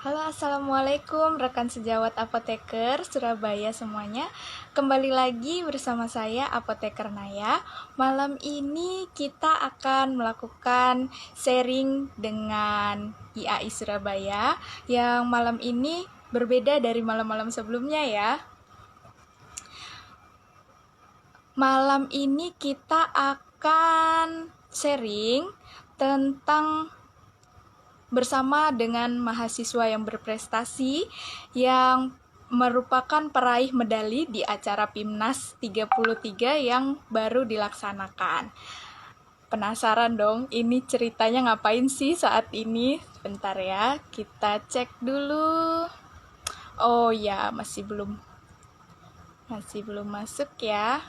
Halo, assalamualaikum rekan sejawat apoteker Surabaya semuanya. Kembali lagi bersama saya Apoteker Naya. Malam ini kita akan melakukan sharing dengan IAI Surabaya yang malam ini berbeda dari malam-malam sebelumnya ya. Malam ini kita akan sharing tentang bersama dengan mahasiswa yang berprestasi yang merupakan peraih medali di acara PIMNAS 33 yang baru dilaksanakan. Penasaran dong, ini ceritanya ngapain sih saat ini? Bentar ya, kita cek dulu. Oh ya, masih belum masuk ya.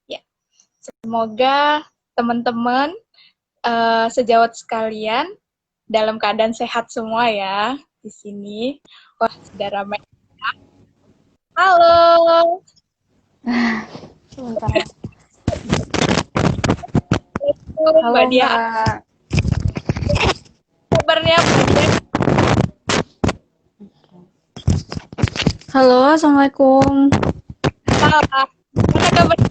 Ya, semoga teman-teman sejawat sekalian dalam keadaan sehat semua ya di sini. Wah, sudah ramai. Halo. Sebentar. Halo, Mbak Dia. Mbak. Kabarnya Mbak Dia? Halo, Assalamualaikum. Salah. Mana kabarnya?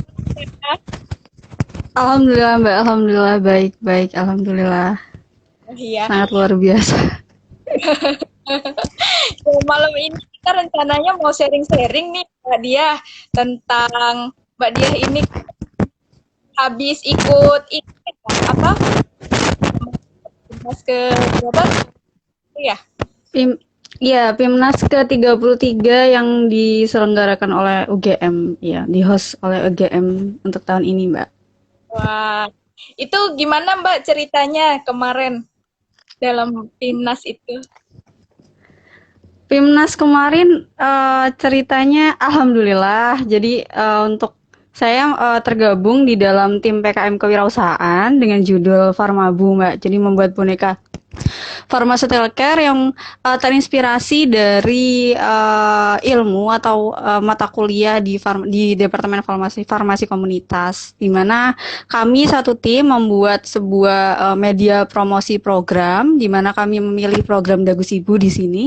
Alhamdulillah Mbak, Alhamdulillah baik, Alhamdulillah. Oh iya. Sangat luar biasa. Malam ini kita rencananya mau sharing-sharing nih Mbak Dia tentang Mbak Dia ini habis ikut ini apa? Mas ke berapa? Ya. PIMNAS ke-33 yang diselenggarakan oleh UGM, ya, di-host oleh UGM untuk tahun ini, Mbak. Wah, itu gimana Mbak ceritanya kemarin dalam timnas itu? PIMNAS kemarin ceritanya alhamdulillah. Jadi untuk saya tergabung di dalam tim PKM Kewirausahaan dengan judul Farmabu, Mbak. Jadi membuat boneka pharmaceutical care yang terinspirasi dari ilmu atau mata kuliah di Departemen Farmasi Komunitas, di mana kami satu tim membuat sebuah media promosi program, di mana kami memilih program Dagus Ibu di sini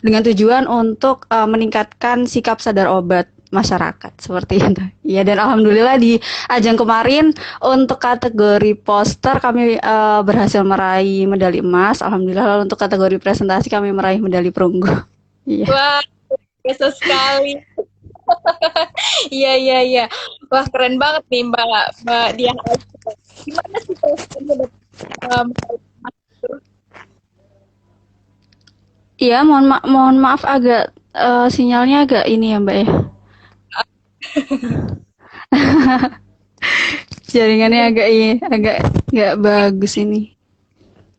dengan tujuan untuk meningkatkan sikap sadar obat masyarakat seperti itu. Ya, dan alhamdulillah di ajang kemarin untuk kategori poster kami berhasil meraih medali emas. Alhamdulillah. Lalu untuk kategori presentasi kami meraih medali perunggu. Iya. Wah, biasa sekali. Iya, iya, iya. Wah, keren banget nih Mbak Diah. Gimana sih prosesnya Iya, mohon maaf agak sinyalnya agak ini ya, Mbak ya. Jaringannya agak nggak bagus ini.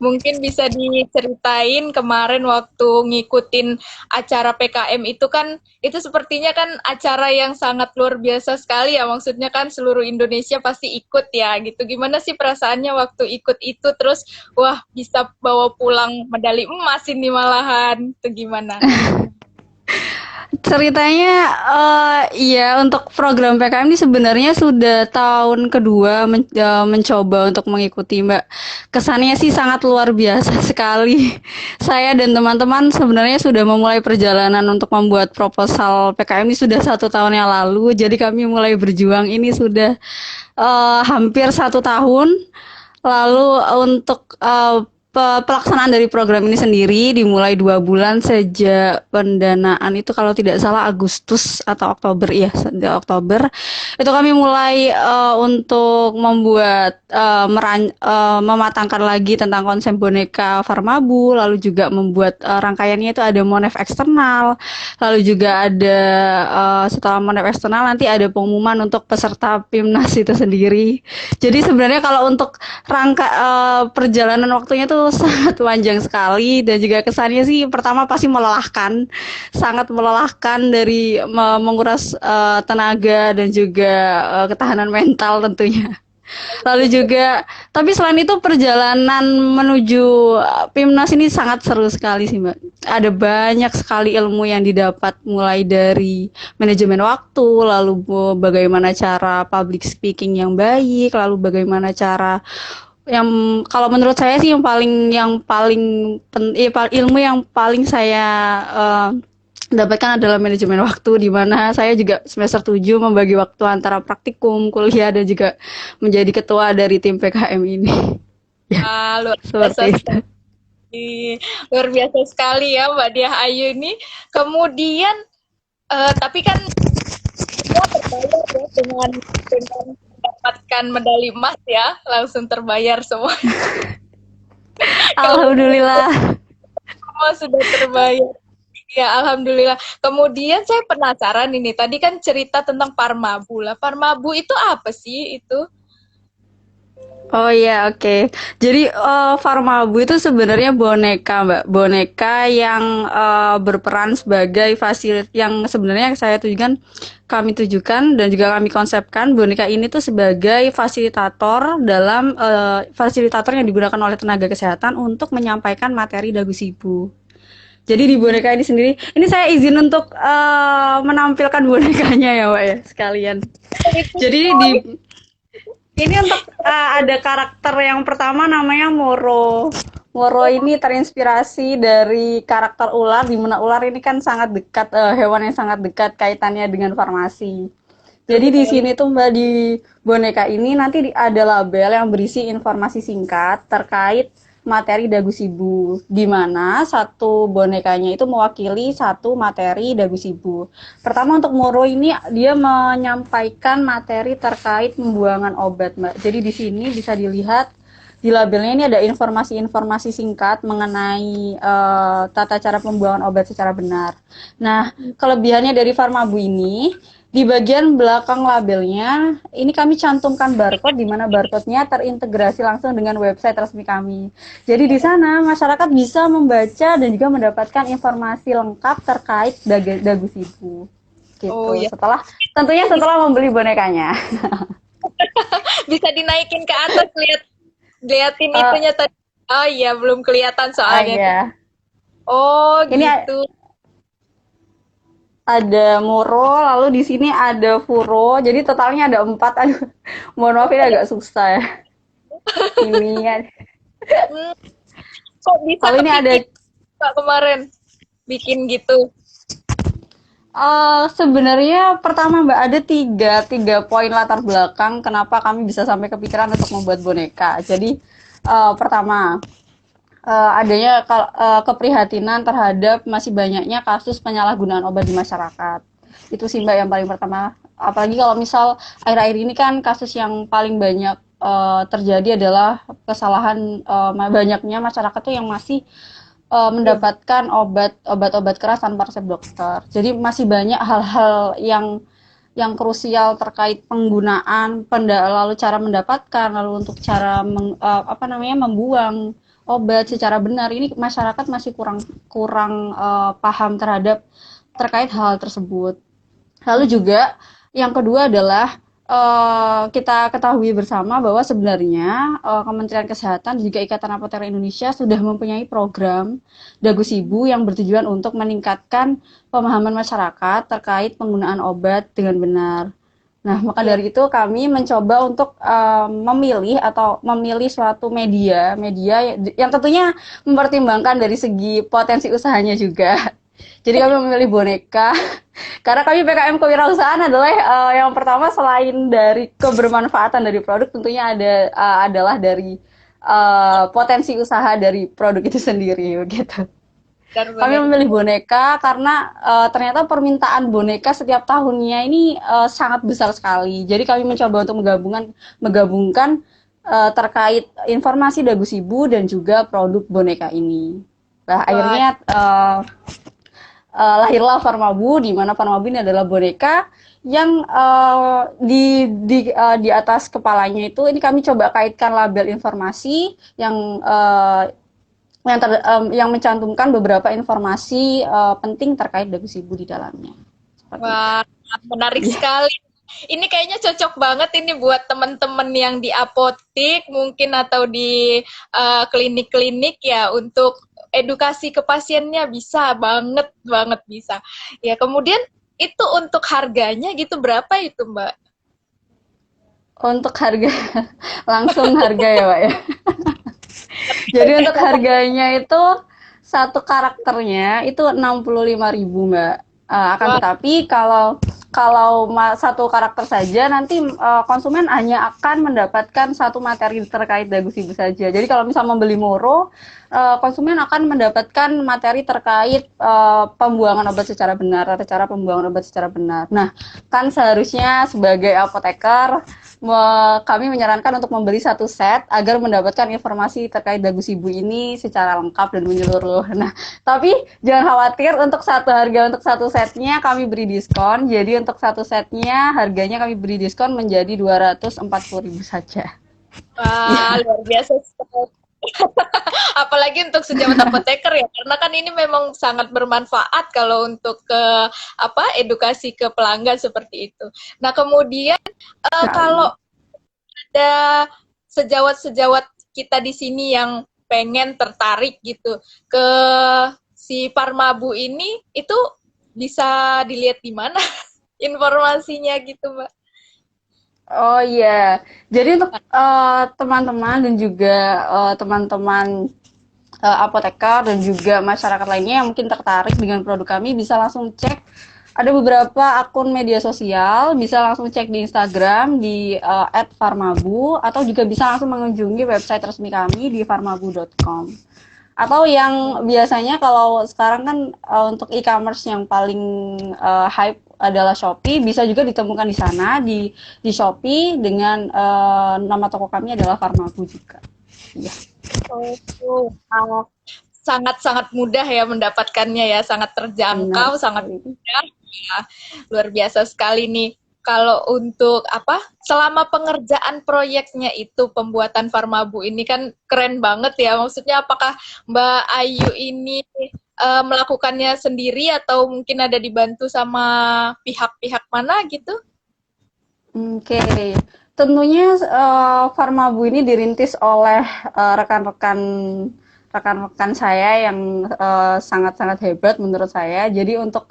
Mungkin bisa diceritain kemarin waktu ngikutin acara PKM itu kan, itu sepertinya kan acara yang sangat luar biasa sekali ya, maksudnya kan seluruh Indonesia pasti ikut ya gitu. Gimana sih perasaannya waktu ikut itu, terus wah bisa bawa pulang medali emas ini malahan, itu gimana? Ceritanya, iya, untuk program PKM ini sebenarnya sudah tahun kedua mencoba untuk mengikuti, Mbak. Kesannya sih sangat luar biasa sekali. Saya dan teman-teman sebenarnya sudah memulai perjalanan untuk membuat proposal PKM ini sudah 1 tahun yang lalu. Jadi kami mulai berjuang ini sudah hampir 1 tahun. Lalu untuk pelaksanaan dari program ini sendiri dimulai 2 bulan sejak pendanaan itu kalau tidak salah Agustus atau Oktober, ya, sejak Oktober itu kami mulai untuk membuat mematangkan lagi tentang konsep boneka Farmabu, lalu juga membuat rangkaiannya itu ada monef eksternal, lalu juga ada setelah monef eksternal nanti ada pengumuman untuk peserta PIMNAS itu sendiri. Jadi sebenarnya kalau untuk rangka perjalanan waktunya tuh sangat panjang sekali, dan juga kesannya sih pertama pasti melelahkan, sangat melelahkan dari menguras tenaga dan juga ketahanan mental tentunya. Lalu juga, tapi selain itu perjalanan menuju PIMNAS ini sangat seru sekali sih Mbak. Ada banyak sekali ilmu yang didapat mulai dari manajemen waktu, lalu bagaimana cara public speaking yang baik, lalu bagaimana cara yang kalau menurut saya sih ilmu yang paling saya eh, dapatkan adalah manajemen waktu di mana saya juga semester 7 membagi waktu antara praktikum, kuliah dan juga menjadi ketua dari tim PKM ini. Ya, Luar biasa seperti itu. sekali. Luar biasa sekali ya Mbak Diah Ayu ini. Kemudian, tapi kan semua terbayar ya dengan mendapatkan medali emas ya, langsung terbayar semua. Kalau Alhamdulillah. semua sudah terbayar. Ya, alhamdulillah. Kemudian saya penasaran ini, tadi kan cerita tentang Parmabu lah. Parmabu itu apa sih itu? Oh iya, oke. Jadi Farmabu itu sebenarnya boneka, Mbak. Boneka yang berperan sebagai yang sebenarnya kami tujukan dan juga kami konsepkan boneka ini tuh sebagai fasilitator yang digunakan oleh tenaga kesehatan untuk menyampaikan materi Dagu Sibu. Jadi di boneka ini sendiri, ini saya izin untuk menampilkan bonekanya ya, Mbak ya, sekalian. Jadi di ini untuk ada karakter yang pertama namanya Moro. Moro ini terinspirasi dari karakter ular, di mana ular ini kan sangat dekat, hewan yang sangat dekat kaitannya dengan farmasi. Jadi di sini tuh Mbak di boneka ini nanti ada label yang berisi informasi singkat terkait materi Dagu Sibu, di mana satu bonekanya itu mewakili satu materi Dagu Sibu. Pertama untuk Moro ini dia menyampaikan materi terkait pembuangan obat, Mbak. Jadi di sini bisa dilihat di labelnya ini ada informasi-informasi singkat mengenai tata cara pembuangan obat secara benar. Nah, kelebihannya dari Farmabu ini di bagian belakang labelnya, ini kami cantumkan barcode di mana barcode-nya terintegrasi langsung dengan website resmi kami. Jadi di sana masyarakat bisa membaca dan juga mendapatkan informasi lengkap terkait Dagu Sibu. Gitu. Oh ya, Tentunya setelah membeli bonekanya. bisa dinaikin ke atas liatin itunya tadi. Oh iya, belum kelihatan soalnya. Iya. Oh Ini gitu. ada Moro, lalu di sini ada Furo. Jadi totalnya ada 4. Aduh, mohon maaf ini agak susah ya. Ini ya. Hmm, kok bisa Lalu ini ada kepikir Pak kemarin bikin gitu? sebenarnya pertama Mbak ada tiga poin latar belakang kenapa kami bisa sampai kepikiran untuk membuat boneka. Jadi pertama adanya keprihatinan terhadap masih banyaknya kasus penyalahgunaan obat di masyarakat. Itu sih Mbak yang paling pertama. Apalagi kalau misal akhir-akhir ini kan kasus yang paling banyak terjadi adalah kesalahan banyaknya masyarakat tuh yang masih mendapatkan obat-obat keras tanpa resep dokter. Jadi masih banyak hal-hal yang krusial terkait penggunaan, lalu cara mendapatkan, lalu untuk cara membuang obat secara benar. Ini masyarakat masih kurang paham terkait hal tersebut. Lalu juga yang kedua adalah kita ketahui bersama bahwa sebenarnya Kementerian Kesehatan dan juga Ikatan Apoteker Indonesia sudah mempunyai program Dagu Sibu yang bertujuan untuk meningkatkan pemahaman masyarakat terkait penggunaan obat dengan benar. Nah, maka dari itu kami mencoba untuk memilih suatu media yang tentunya mempertimbangkan dari segi potensi usahanya juga. Jadi kami memilih boneka karena kami PKM Kewirausahaan adalah yang pertama selain dari kebermanfaatan dari produk tentunya adalah dari potensi usaha dari produk itu sendiri gitu. Kami memilih boneka karena ternyata permintaan boneka setiap tahunnya ini sangat besar sekali. Jadi kami mencoba untuk menggabungkan terkait informasi Dagu Sibu dan juga produk boneka ini. Nah, akhirnya lahirlah Farmabu, di mana Farmabu ini adalah boneka yang di atas kepalanya itu ini kami coba kaitkan label informasi yang mencantumkan beberapa informasi penting terkait Dagu Sibu di dalamnya. Wah, menarik sekali. Ini kayaknya cocok banget ini buat teman-teman yang di apotik mungkin atau di klinik-klinik ya untuk edukasi ke pasiennya bisa banget banget bisa. Ya, kemudian itu untuk harganya gitu berapa itu, Mbak? Untuk harga, langsung harga ya Pak ya. Jadi untuk harganya itu satu karakternya itu 65.000 Mbak. Akan Wah, tetapi kalau kalau satu karakter saja nanti konsumen hanya akan mendapatkan satu materi terkait dagu sibu saja. Jadi kalau misal membeli Moro, konsumen akan mendapatkan materi terkait pembuangan obat secara benar atau cara pembuangan obat secara benar. Nah, kan seharusnya sebagai apoteker kami menyarankan untuk membeli satu set agar mendapatkan informasi terkait dagu sibu ini secara lengkap dan menyeluruh. Nah, tapi jangan khawatir untuk satu harga untuk satu setnya kami beri diskon. Jadi untuk satu setnya harganya kami beri diskon menjadi 240.000 saja. wah, luar biasa sekali. Apalagi untuk sejawat apoteker ya, karena kan ini memang sangat bermanfaat kalau untuk ke apa edukasi ke pelanggan seperti itu. Nah, kemudian Sekali. kalau ada sejawat-sejawat kita di sini yang pengen tertarik gitu ke si Farmabu ini, itu bisa dilihat di mana informasinya gitu, Mbak? Oh iya, jadi untuk teman-teman dan juga teman-teman apoteker dan juga masyarakat lainnya yang mungkin tertarik dengan produk kami bisa langsung cek. Ada beberapa akun media sosial, bisa langsung cek di Instagram di @farmabu atau juga bisa langsung mengunjungi website resmi kami di farmabu.com. Atau yang biasanya kalau sekarang kan untuk e-commerce yang paling hype adalah Shopee, bisa juga ditemukan di sana di Shopee dengan nama toko kami adalah Farmabu juga. Iya. Oh, sangat-sangat mudah ya mendapatkannya ya, sangat Benar terjangkau, sangat sekali. mudah. Ya, luar biasa sekali nih. Kalau untuk apa? Selama pengerjaan proyeknya itu pembuatan Farmabu ini kan keren banget ya. Maksudnya apakah Mbak Ayu ini melakukannya sendiri atau mungkin ada dibantu sama pihak-pihak mana gitu? Oke, tentunya Farmabu ini dirintis oleh rekan-rekan saya yang sangat-sangat hebat menurut saya. Jadi untuk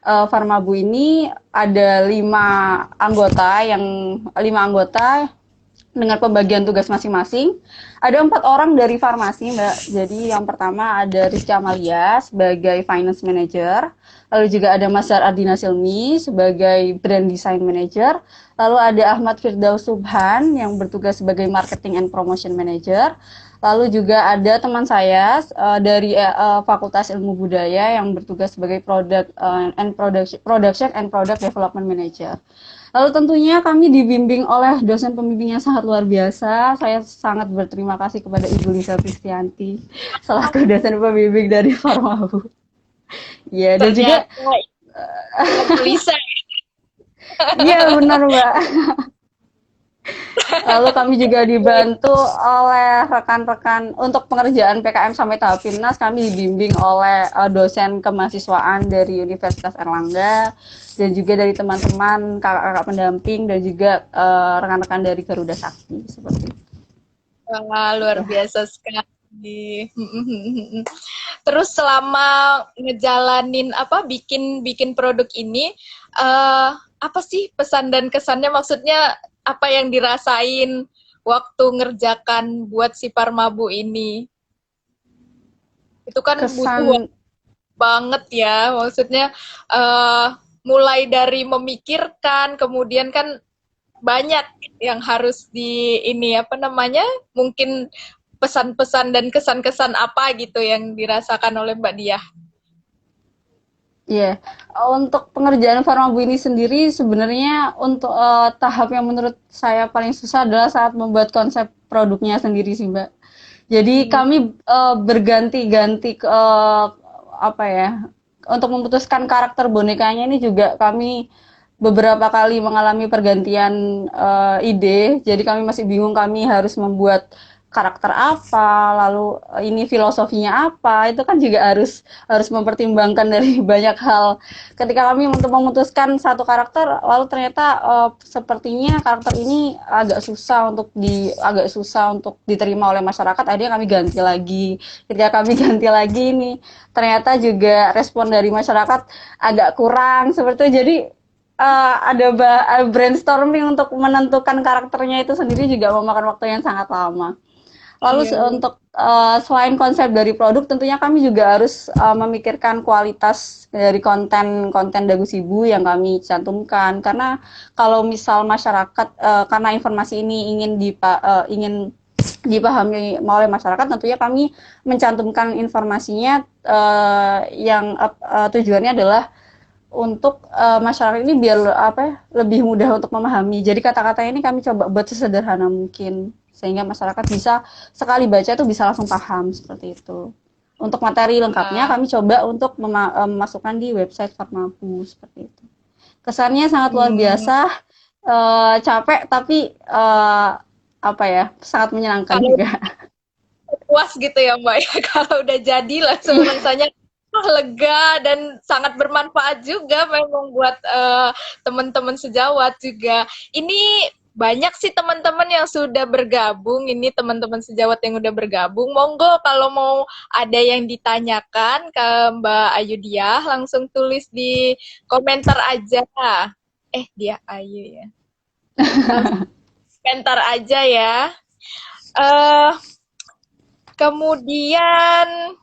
Farmabu ini ada lima anggota dengan pembagian tugas masing-masing. Ada 4 orang dari farmasi, Mbak. Jadi yang pertama ada Rizky Amalia sebagai Finance Manager. Lalu juga ada Mas Ardina Silmi sebagai Brand Design Manager. Lalu ada Ahmad Firdaus Subhan yang bertugas sebagai Marketing and Promotion Manager. Lalu juga ada teman saya dari Fakultas Ilmu Budaya yang bertugas sebagai Production and Product Development Manager. Lalu tentunya kami dibimbing oleh dosen pembimbing yang sangat luar biasa. Saya sangat berterima kasih kepada Ibu Lisa Kristianti selaku dosen pembimbing dari Farmabu. Ya, dan juga Ternyata Lisa. iya benar, Mbak. Lalu kami juga dibantu oleh rekan-rekan untuk pengerjaan PKM sampai tahap Finnas. Kami dibimbing oleh dosen kemahasiswaan dari Universitas Erlangga dan juga dari teman-teman kakak-kakak pendamping dan juga rekan-rekan dari Garuda Sakti seperti itu. Wah, luar Ya. biasa sekali. Terus selama ngejalanin apa bikin bikin produk ini apa sih pesan dan kesannya, maksudnya apa yang dirasain waktu ngerjakan buat si Parmabu ini? Itu kan butuh Kesan banget ya, maksudnya mulai dari memikirkan, kemudian kan banyak yang harus di ini apa namanya, mungkin pesan-pesan dan kesan-kesan apa gitu yang dirasakan oleh Mbak Diah. Iya, untuk pengerjaan Farmabu ini sendiri sebenarnya untuk tahap yang menurut saya paling susah adalah saat membuat konsep produknya sendiri sih, Mbak. Jadi Hmm. kami berganti-ganti apa ya, untuk memutuskan karakter bonekanya ini juga kami beberapa kali mengalami pergantian ide. Jadi kami masih bingung kami harus membuat karakter apa, lalu ini filosofinya apa, itu kan juga harus harus mempertimbangkan dari banyak hal. Ketika kami untuk memutuskan satu karakter, lalu ternyata sepertinya karakter ini agak susah untuk diterima oleh masyarakat, akhirnya kami ganti lagi. Ketika kami ganti lagi nih, ternyata juga respon dari masyarakat agak kurang seperti itu. Jadi ada brainstorming untuk menentukan karakternya itu sendiri juga memakan waktu yang sangat lama. Lalu Iya. untuk selain konsep dari produk, tentunya kami juga harus memikirkan kualitas dari konten-konten Dagu Sibu yang kami cantumkan. Karena kalau misal masyarakat, karena informasi ini ingin dipahami oleh masyarakat, tentunya kami mencantumkan informasinya yang tujuannya adalah untuk masyarakat ini biar apa ya, lebih mudah untuk memahami. Jadi kata-kata ini kami coba buat sesederhana mungkin sehingga masyarakat bisa sekali baca itu bisa langsung paham seperti itu. Untuk materi lengkapnya Wah. kami coba untuk memasukkan di website Fatmapu seperti itu. Kesannya sangat luar Hmm, biasa, capek tapi apa ya, sangat menyenangkan kalau juga. puas gitu ya Mbak ya, kalau udah jadi langsung Iya. rasanya lega dan sangat bermanfaat juga memang buat teman-teman sejawat juga. Ini banyak sih teman-teman yang sudah bergabung, ini teman-teman sejawat yang udah bergabung. Monggo kalau mau ada yang ditanyakan ke Mbak Ayu Diah, langsung tulis di komentar aja. Dia Ayu ya. Langsung komentar aja ya. Eh Kemudian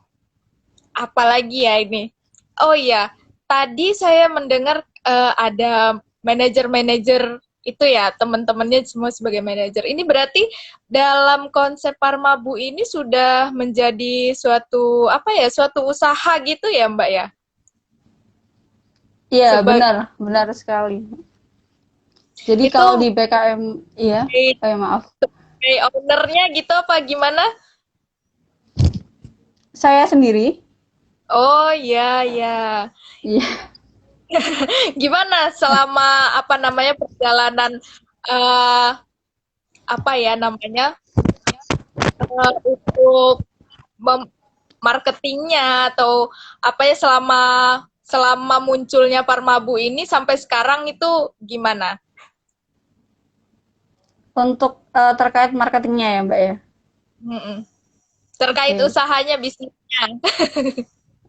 apalagi ya ini? Oh iya, tadi saya mendengar ada manajer-manajer itu ya, teman-temannya semua sebagai manajer. Ini berarti dalam konsep Parmabu ini sudah menjadi suatu apa ya, suatu usaha gitu ya, Mbak ya? Iya, Sebagai benar, benar sekali. Jadi kalau itu di PKM, iya, maaf, sebagai ownernya gitu apa gimana? saya sendiri, Oh iya iya. iya. Gimana selama apa namanya perjalanan eh apa ya namanya untuk marketingnya atau apa ya selama selama munculnya Parmabu ini sampai sekarang itu gimana? Untuk terkait marketingnya ya, Mbak ya. Mm-mm. Terkait Oke. usahanya bisnisnya.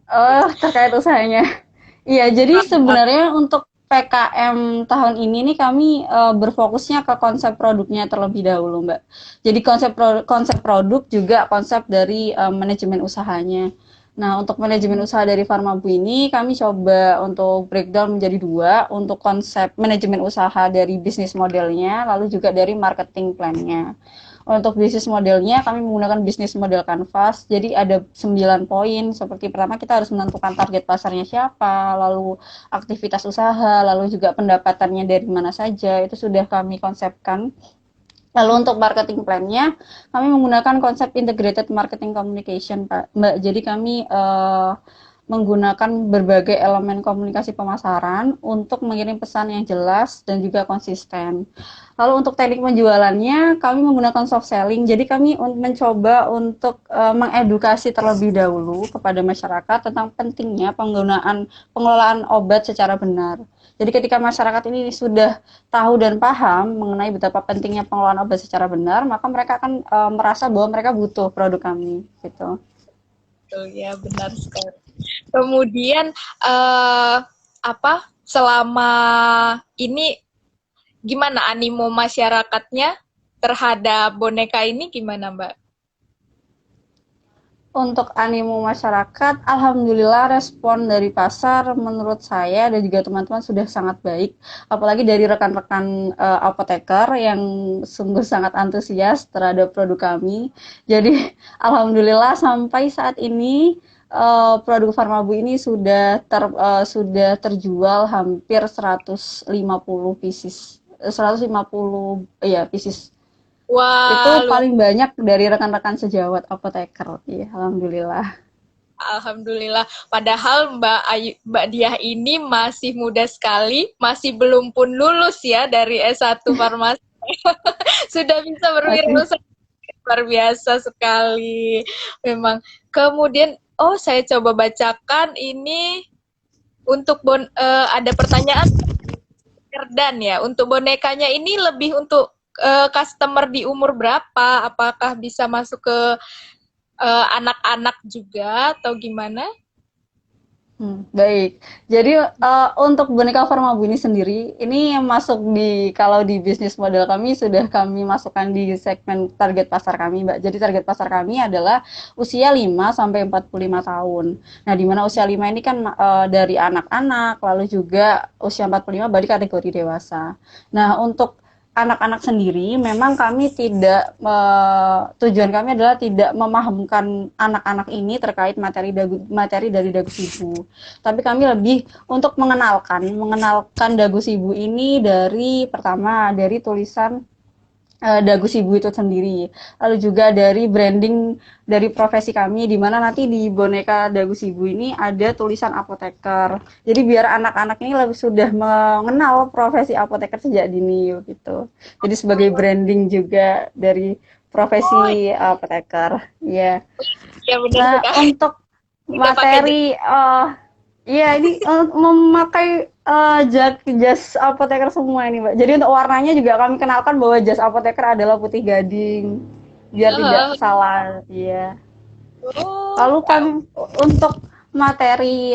Oh, terkait usahanya. Iya, jadi sebenarnya untuk PKM tahun ini nih kami berfokusnya ke konsep produknya terlebih dahulu, Mbak. Jadi konsep produk juga konsep dari manajemen usahanya. Nah, untuk manajemen usaha dari Farmabu ini kami coba untuk breakdown menjadi dua, untuk konsep manajemen usaha dari bisnis modelnya, lalu juga dari marketing plan-nya. Untuk bisnis modelnya, kami menggunakan bisnis model Canvas. Jadi ada 9 poin. Seperti pertama, kita harus menentukan target pasarnya siapa, lalu aktivitas usaha, lalu juga pendapatannya dari mana saja. Itu sudah kami konsepkan. Lalu untuk marketing plan-nya, kami menggunakan konsep integrated marketing communication, Pak. Mbak. Jadi kami menggunakan berbagai elemen komunikasi pemasaran untuk mengirim pesan yang jelas dan juga konsisten. Lalu untuk teknik penjualannya, kami menggunakan soft selling. Jadi kami mencoba untuk mengedukasi terlebih dahulu kepada masyarakat tentang pentingnya pengelolaan obat secara benar. Jadi ketika masyarakat ini sudah tahu dan paham mengenai betapa pentingnya pengelolaan obat secara benar, maka mereka akan merasa bahwa mereka butuh produk kami, gitu. Betul ya, benar sekali. Kemudian apa selama ini gimana animo masyarakatnya terhadap boneka ini gimana, Mbak? Untuk animo masyarakat, alhamdulillah respon dari pasar menurut saya dan juga teman-teman sudah sangat baik. Apalagi dari rekan-rekan apoteker yang sungguh sangat antusias terhadap produk kami. Jadi alhamdulillah sampai saat ini produk Farmabu ini sudah terjual hampir 150 pieces. 150 ya pieces itu Wah, paling banyak dari rekan-rekan sejawat apoteker. Iya, alhamdulillah. alhamdulillah. Padahal Mbak Diah ini masih muda sekali, masih belum pun lulus ya dari S1 Farmasi. Sudah bisa Oke. berwirausaha. luar biasa sekali. Memang. Kemudian, oh saya coba bacakan ini untuk ada pertanyaan Erdan ya. Untuk bonekanya ini lebih untuk customer di umur berapa? Apakah bisa masuk ke anak-anak juga atau gimana? Baik. Jadi untuk boneka Formabu ini sendiri, ini yang masuk di kalau di bisnis model kami sudah kami masukkan di segmen target pasar kami, Mbak. Jadi target pasar kami adalah usia 5 sampai 45 tahun. Nah, di mana usia 5 ini kan dari anak-anak, lalu juga usia 45 balik kategori dewasa. Nah, untuk anak-anak sendiri memang kami tidak tujuan kami adalah tidak memahamkan anak-anak ini terkait materi dari Dagu Sibu, tapi kami lebih untuk mengenalkan Dagu Sibu ini dari pertama dari tulisan Dagu Sibu itu sendiri. Lalu juga dari branding dari profesi kami, di mana nanti di boneka Dagu Sibu ini ada tulisan apoteker. Jadi biar anak-anak ini lebih sudah mengenal profesi apoteker sejak dini gitu. Jadi sebagai branding juga dari Oh, profesi apoteker. Ya. iya benar Nah, sekali. untuk Kita pakai jas. materi iya ini memakai jas apoteker semua ini, Mbak. Jadi untuk warnanya juga kami kenalkan bahwa jas apoteker adalah putih gading biar tidak salah. Iya. Oh, Lalu kami untuk materi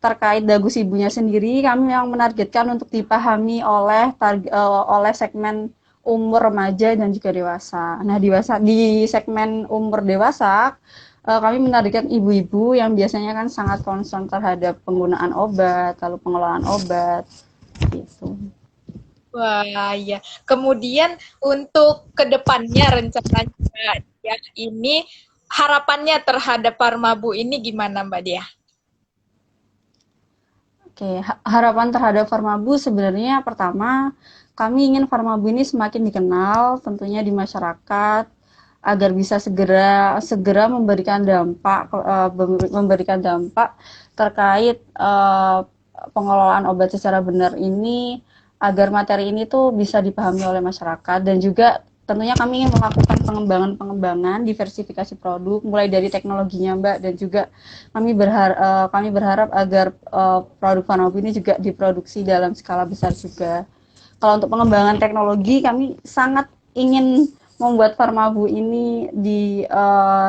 terkait Dagu Sibunya sendiri kami yang menargetkan untuk dipahami oleh segmen umur remaja dan juga dewasa. Nah, di segmen umur dewasa kami menargetkan ibu-ibu yang biasanya kan sangat concern terhadap penggunaan obat, lalu pengelolaan obat gitu. wah, ya. Kemudian untuk kedepannya rencananya ya ini harapannya terhadap Farmabu ini gimana Mbak Dia? Oke, harapan terhadap Farmabu sebenarnya pertama, kami ingin Farmabu ini semakin dikenal tentunya di masyarakat agar bisa segera segera memberikan dampak terkait pengelolaan obat secara benar ini agar materi ini tuh bisa dipahami oleh masyarakat dan juga tentunya kami ingin melakukan pengembangan diversifikasi produk mulai dari teknologinya Mbak dan juga kami berharap agar produk Fanopi ini juga diproduksi dalam skala besar juga. Kalau untuk pengembangan teknologi kami sangat ingin membuat Farmabu ini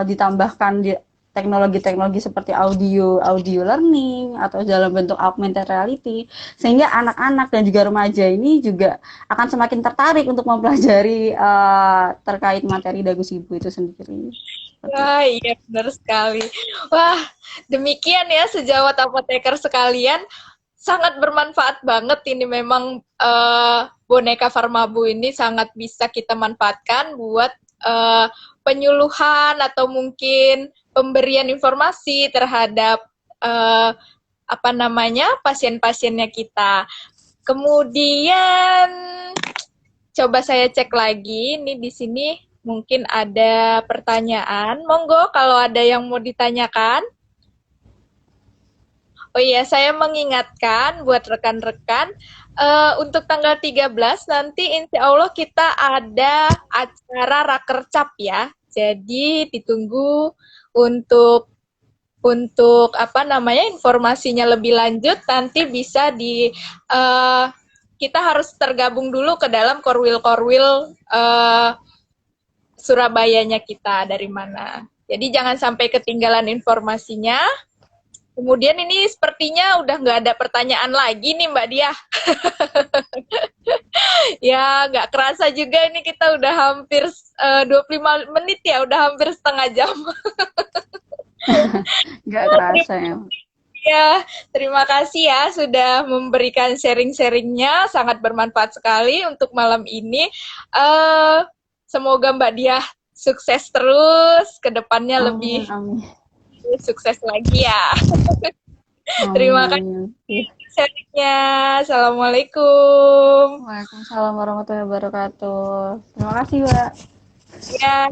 ditambahkan di teknologi-teknologi seperti audio learning atau dalam bentuk augmented reality sehingga anak-anak dan juga remaja ini juga akan semakin tertarik untuk mempelajari terkait materi Dagu Sibu itu sendiri. Seperti itu. Wah, iya benar sekali. Wah, demikian ya sejawat apoteker sekalian. Sangat bermanfaat banget ini memang boneka Farmabu ini sangat bisa kita manfaatkan buat penyuluhan atau mungkin pemberian informasi terhadap apa namanya pasien-pasiennya kita. Kemudian coba saya cek lagi nih di sini mungkin ada pertanyaan. Monggo kalau ada yang mau ditanyakan. Oh iya, saya mengingatkan buat rekan-rekan untuk tanggal 13 nanti insya Allah kita ada acara Rakercap ya. Jadi ditunggu untuk apa namanya informasinya lebih lanjut nanti bisa kita harus tergabung dulu ke dalam korwil-korwil Surabayanya kita dari mana. Jadi jangan sampai ketinggalan informasinya. Kemudian ini sepertinya udah nggak ada pertanyaan lagi nih Mbak Diah. Ya nggak kerasa juga ini kita udah hampir 25 menit ya, udah hampir setengah jam. Nggak kerasa ya. Ya, terima kasih ya sudah memberikan sharing-sharingnya, sangat bermanfaat sekali untuk malam ini. Semoga Mbak Diah sukses terus, kedepannya Amin, lebih amin. sukses lagi ya. Amin, Terima kasih amin. Ih, sharingnya. Assalamualaikum. Waalaikumsalam warahmatullahi wabarakatuh. Terima kasih, Mbak. Ya.